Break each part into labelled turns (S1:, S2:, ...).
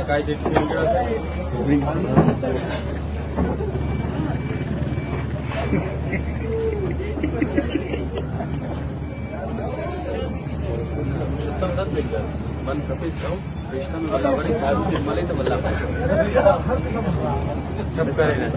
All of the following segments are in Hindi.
S1: काय मन कपिल वेस्टर्न वाला बड़ी चाबी मले तो बल्ला सब करे ना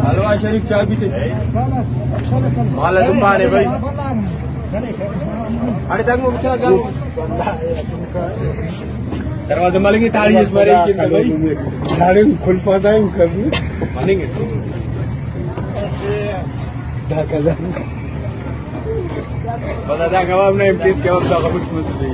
S1: हलवा शरीफ चाय पीते माला दुकान है भाई अरे तक मुझे दरवाजा मालेंगे ताली इस बार एक भाई ताली खुल पाता है कभी मानेंगे ढाका पता था कबाब ना एमटीएस के वक्त का कुछ मत नहीं